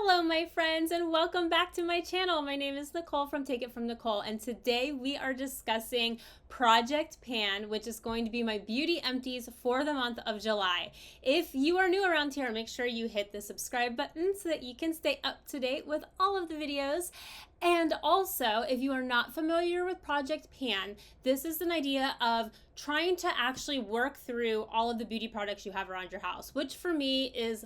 Hello my friends and welcome back to my channel. My name is Nicole from Take It From Nicole, and today we are discussing Project Pan, which is going to be my beauty empties for the month of July. If you are new around here, make sure you hit the subscribe button so that you can stay up to date with all of the videos. And also, if you are not familiar with Project Pan, this is an idea of trying to actually work through all of the beauty products you have around your house, which for me is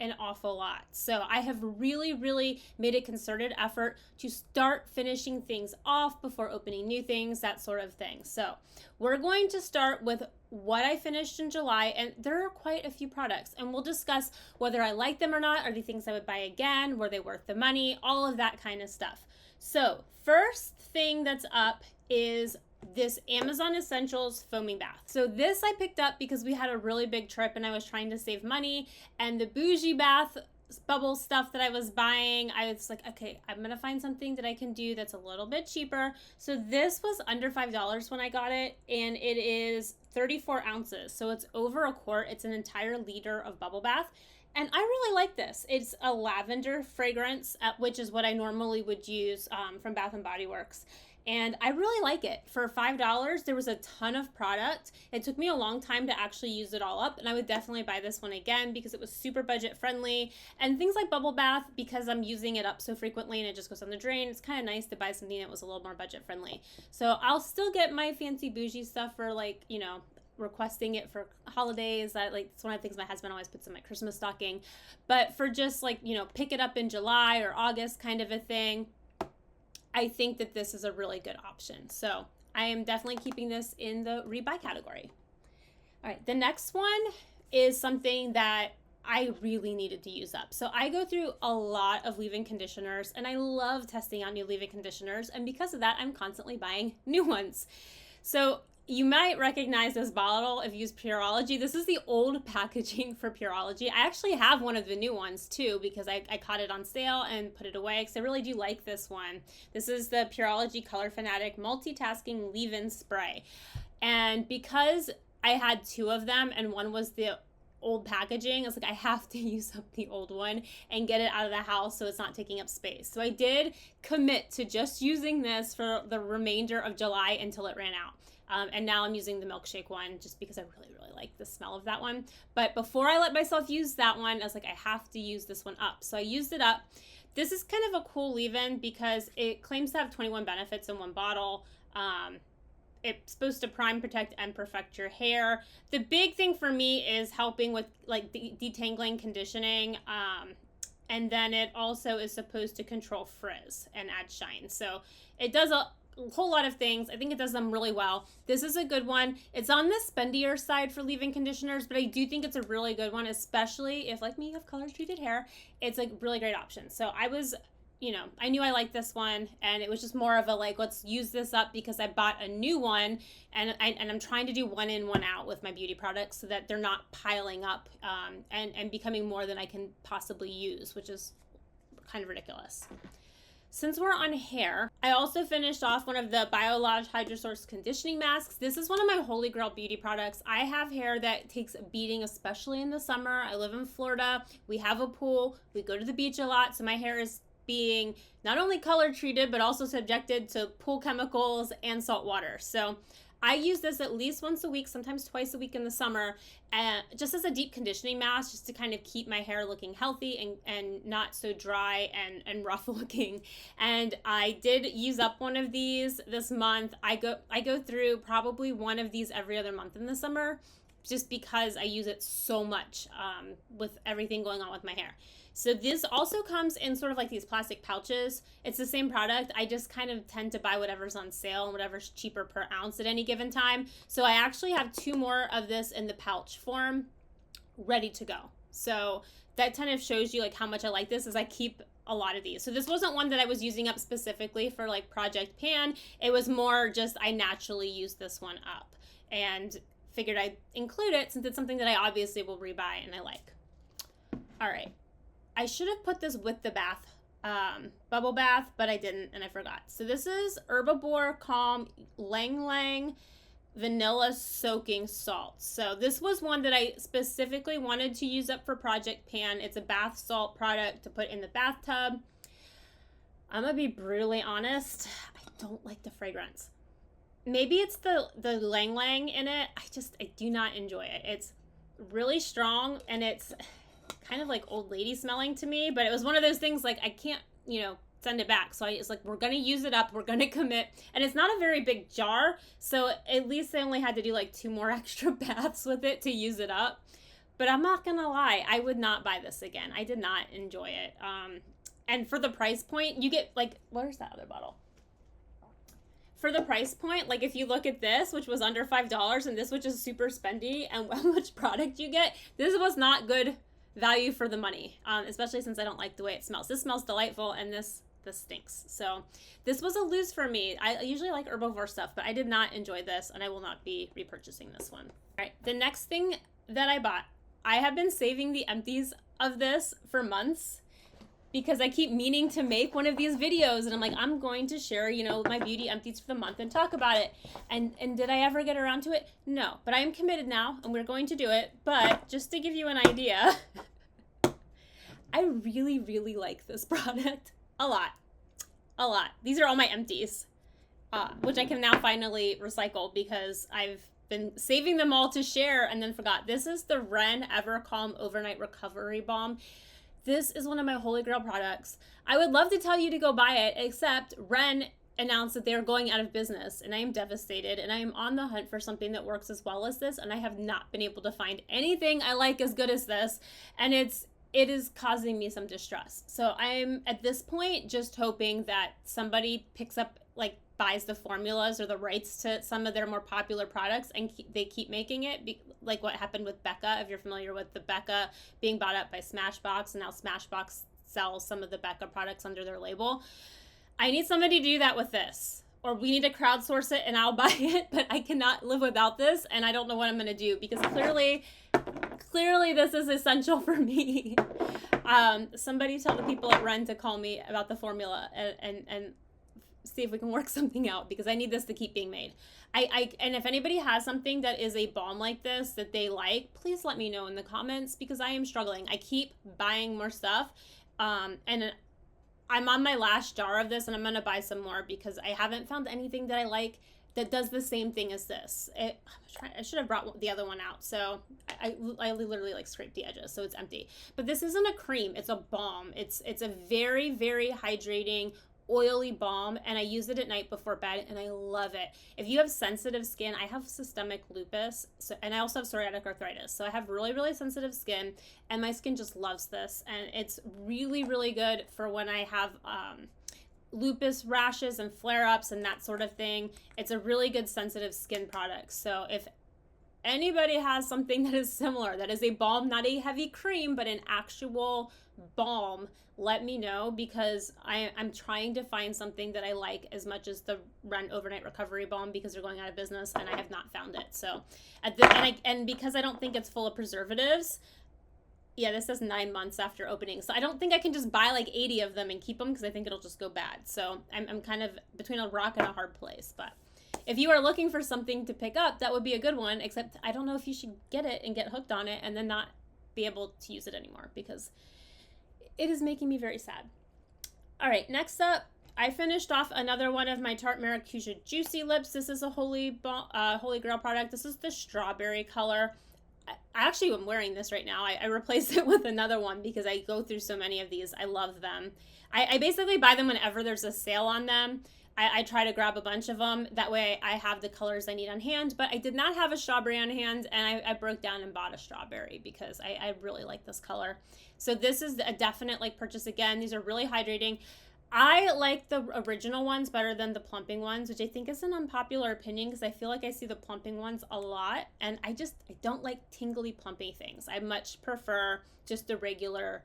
an awful lot. So I have really made a concerted effort to start finishing things off before opening new things, that sort of thing. So we're going to start with what I finished in July, and there are quite a few products, and we'll discuss whether I like them or not. Are they things I would buy again? Were they worth the money? All of that kind of stuff. So first thing that's up is this Amazon Essentials foaming bath. So this I picked up because we had a really big trip and I was trying to save money, and the bougie bath bubble stuff that I was buying, I was like, okay, I'm gonna find something that I can do that's a little bit cheaper. So this was under $5 when I got it, and it is 34 ounces. So it's over a quart. It's an entire liter of bubble bath. And I really like this. It's a lavender fragrance, which is what I normally would use from Bath & Body Works. And I really like it. For $5, there was a ton of product. It took me a long time to actually use it all up, and I would definitely buy this one again because it was super budget friendly. And things like bubble bath, because I'm using it up so frequently and it just goes on the drain, it's kind of nice to buy something that was a little more budget friendly. So I'll still get my fancy bougie stuff for, like, you know, requesting it for holidays. It's one of the things my husband always puts in my Christmas stocking. But for just, like, you know, pick it up in July or August kind of a thing, I think that this is a really good option. So I am definitely keeping this in the rebuy category. All right, the next one is something that I really needed to use up. So I go through a lot of leave-in conditioners, and I love testing out new leave-in conditioners. And because of that, I'm constantly buying new ones. So you might recognize this bottle if you use Pureology. This is the old packaging for Pureology. I actually have one of the new ones too because I caught it on sale and put it away because I really do like this one. This is the Pureology Color Fanatic Multitasking Leave-In Spray. And because I had two of them and one was the old packaging, I was like, I have to use up the old one and get it out of the house so it's not taking up space. So I did commit to just using this for the remainder of July until it ran out. And now I'm using the milkshake one just because I really like the smell of that one. But before I let myself use that one, I was like, I have to use this one up. So I used it up. This is kind of a cool leave-in because it claims to have 21 benefits in one bottle. It's supposed to prime, protect, and perfect your hair. The big thing for me is helping with, like, detangling, conditioning. And then it also is supposed to control frizz and add shine. So it does a whole lot of things. I think it does them really well. This is a good one. It's on the spendier side for leave-in conditioners, but I do think it's a really good one, especially if, like me, you have color treated hair. It's a really great option. So I was, you know, I knew I liked this one, and it was just more of a, like, let's use this up because I bought a new one, and I'm trying to do one in, one out with my beauty products so that they're not piling up and becoming more than I can possibly use, which is kind of ridiculous. Since we're on hair, I also finished off one of the BioLodge Hydrosource Conditioning Masks. This is one of my holy grail beauty products. I have hair that takes a beating, especially in the summer. I live in Florida. We have a pool. We go to the beach a lot, so my hair is being not only color treated, but also subjected to pool chemicals and salt water. So I use this at least once a week, sometimes twice a week in the summer, just as a deep conditioning mask, just to kind of keep my hair looking healthy and not so dry and rough looking. And I did use up one of these this month. I go through probably one of these every other month in the summer, just because I use it so much with everything going on with my hair. So this also comes in sort of like these plastic pouches. It's the same product. I just kind of tend to buy whatever's on sale and whatever's cheaper per ounce at any given time. So I actually have two more of this in the pouch form ready to go. So that kind of shows you, like, how much I like this, is I keep a lot of these. So this wasn't one that I was using up specifically for, like, Project Pan. It was more just I naturally use this one up and figured I'd include it since it's something that I obviously will rebuy and I like. All right. I should have put this with the bath, bubble bath, but I didn't and I forgot. So this is Herbivore Calm Lang Lang vanilla soaking salt. So this was one that I specifically wanted to use up for Project Pan. It's a bath salt product to put in the bathtub. I'm gonna be brutally honest, I don't like the fragrance. Maybe it's the lang lang in it. I do not enjoy it. It's really strong and it's kind of like old lady smelling to me, but it was one of those things like I can't, send it back. So it's like, we're going to use it up. We're going to commit. And it's not a very big jar. So at least I only had to do like 2 more extra baths with it to use it up. But I'm not going to lie, I would not buy this again. I did not enjoy it. And for the price point, you get like, where's that other bottle? For the price point, like if you look at this, which was under $5, and this, which is super spendy, and how much product you get, this was not good value for the money, especially since I don't like the way it smells. This smells delightful, and this stinks. So this was a lose for me. I usually like herbivore stuff, but I did not enjoy this, and I will not be repurchasing this one. All right, the next thing that I bought, I have been saving the empties of this for months because I keep meaning to make one of these videos, and I'm like, I'm going to share, my beauty empties for the month and talk about it. And did I ever get around to it? No, but I am committed now, and we're going to do it. But just to give you an idea, I really, really like this product. A lot. These are all my empties, which I can now finally recycle because I've been saving them all to share and then forgot. This is the Ren Ever Calm Overnight Recovery Balm. This is one of my holy grail products. I would love to tell you to go buy it, except Ren announced that they are going out of business, and I am devastated, and I am on the hunt for something that works as well as this, and I have not been able to find anything I like as good as this, and it is causing me some distress. So I'm at this point just hoping that somebody picks up, like buys the formulas or the rights to some of their more popular products and they keep making it, like what happened with Becca. If you're familiar with the Becca being bought up by Smashbox, and now Smashbox sells some of the Becca products under their label. I need somebody to do that with this, or we need to crowdsource it and I'll buy it, but I cannot live without this, and I don't know what I'm going to do because clearly this is essential for me. Somebody tell the people at Ren to call me about the formula and see if we can work something out, because I need this to keep being made. And if anybody has something that is a balm like this that they like, please let me know in the comments, because I am struggling. I keep buying more stuff, and I'm on my last jar of this, and I'm going to buy some more because I haven't found anything that I like that does the same thing as this. I should have brought the other one out. So I literally like scraped the edges, so it's empty. But this isn't a cream, it's a balm. It's a very, very hydrating, oily balm, and I use it at night before bed, and I love it. If you have sensitive skin, I have systemic lupus, and I also have psoriatic arthritis, so I have really, really sensitive skin, and my skin just loves this, and it's really, really good for when I have lupus rashes and flare-ups and that sort of thing. It's a really good sensitive skin product. So if anybody has something that is similar, that is a balm, not a heavy cream, but an actual balm, let me know, because I'm trying to find something that I like as much as the Ren Overnight Recovery Balm, because they're going out of business and I have not found it. So and because I don't think it's full of preservatives, yeah, this says 9 months after opening. So I don't think I can just buy like 80 of them and keep them, because I think it'll just go bad. So I'm kind of between a rock and a hard place. But if you are looking for something to pick up, that would be a good one, except I don't know if you should get it and get hooked on it and then not be able to use it anymore, because it is making me very sad. All right, next up, I finished off another one of my Tarte Maracuja Juicy Lips. This is a holy grail product. This is the strawberry color. I actually am wearing this right now. I replaced it with another one because I go through so many of these. I love them. I basically buy them whenever there's a sale on them. I try to grab a bunch of them. That way I have the colors I need on hand. But I did not have a strawberry on hand, and I broke down and bought a strawberry because I really like this color. So this is a definite like purchase again. These are really hydrating. I like the original ones better than the plumping ones, which I think is an unpopular opinion, because I feel like I see the plumping ones a lot, and I don't like tingly plumpy things. I much prefer just the regular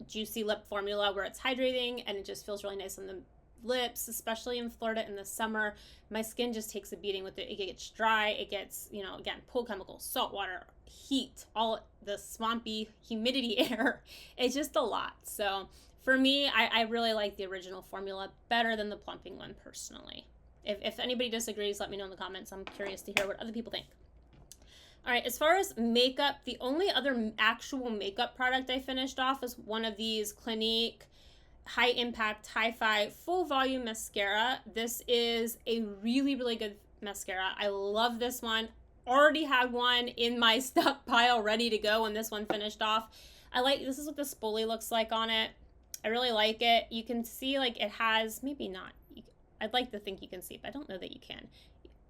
juicy lip formula where it's hydrating and it just feels really nice on the lips, especially in Florida in the summer. My skin just takes a beating with it. It gets dry, it gets, again, pool chemicals, salt water, heat, all the swampy humidity air. It's just a lot. So for me, I really like the original formula better than the plumping one personally. If anybody disagrees, let me know in the comments. I'm curious to hear what other people think. All right, as far as makeup, the only other actual makeup product I finished off is one of these Clinique High Impact Hi-Fi Full Volume Mascara. This is a really, really good mascara. I love this one. Already had one in my stockpile ready to go when this one finished off. This is what the spoolie looks like on it. I really like it. You can see like it has, maybe not. I'd like to think you can see, but I don't know that you can.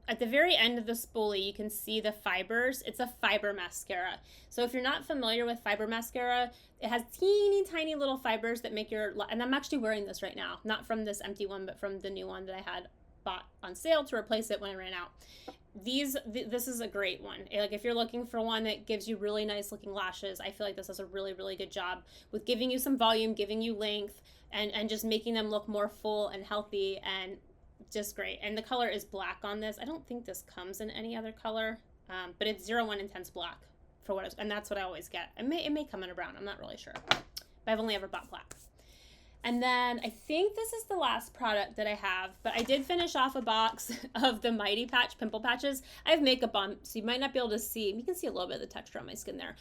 At the very end of the spoolie, you can see the fibers. It's a fiber mascara. So if you're not familiar with fiber mascara, it has teeny tiny little fibers that make your, and I'm actually wearing this right now, not from this empty one, but from the new one that I had bought on sale to replace it when I ran out. This is a great one. Like if you're looking for one that gives you really nice looking lashes, I feel like this does a really, really good job with giving you some volume, giving you length, and just making them look more full and healthy, and just great. And the color is black on this. I don't think this comes in any other color, but it's 01 Intense Black for what and that's what I always get. It may come in a brown. I'm not really sure, but I've only ever bought black. And then I think this is the last product that I have, but I did finish off a box of the Mighty Patch pimple patches. I have makeup on, so you might not be able to see. You can see a little bit of the texture on my skin there.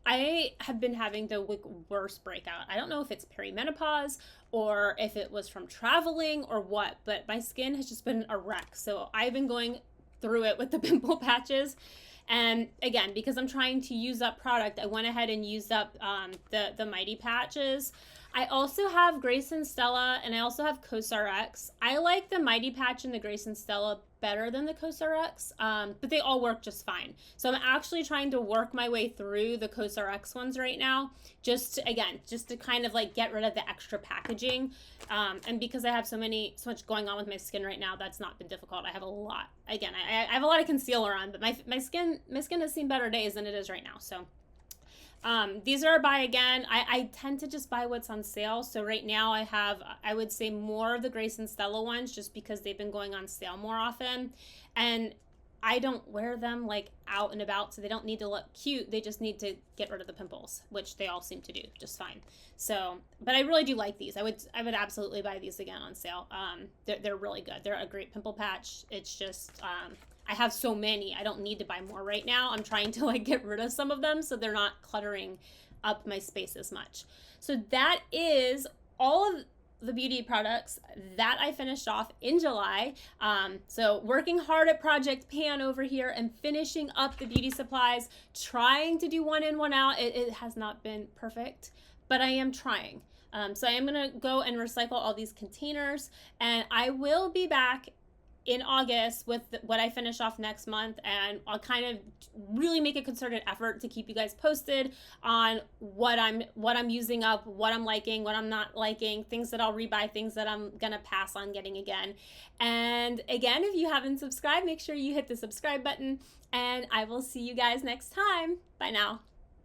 I have been having the worst breakout. I don't know if it's perimenopause or if it was from traveling or what, but my skin has just been a wreck. So I've been going through it with the pimple patches. And again, because I'm trying to use up product, I went ahead and used up the Mighty Patches. I also have Grace and Stella, and I also have CosRX. I like the Mighty Patch and the Grace and Stella better than the CosRX, but they all work just fine. So I'm actually trying to work my way through the CosRX ones right now, just to kind of like get rid of the extra packaging. And because I have so much going on with my skin right now, that's not been difficult. I have a lot. Again, I have a lot of concealer on, but my skin has seen better days than it is right now. So. These are a buy again. I tend to just buy what's on sale. So right now I have, I would say, more of the Grace and Stella ones just because they've been going on sale more often. And I don't wear them like out and about, so they don't need to look cute. They just need to get rid of the pimples, which they all seem to do just fine. So, but I really do like these. I would absolutely buy these again on sale. They're really good. They're a great pimple patch. It's just, I have so many. I don't need to buy more right now. I'm trying to like get rid of some of them so they're not cluttering up my space as much. So that is all of the beauty products that I finished off in July. So working hard at Project Pan over here and finishing up the beauty supplies, trying to do one in, one out. It has not been perfect, but I am trying. So I am gonna go and recycle all these containers, and I will be back in August with what I finish off next month, and I'll kind of really make a concerted effort to keep you guys posted on what I'm using up, what I'm liking, what I'm not liking, things that I'll rebuy, things that I'm gonna pass on getting again. And again, if you haven't subscribed, make sure you hit the subscribe button, and I will see you guys next time. Bye now.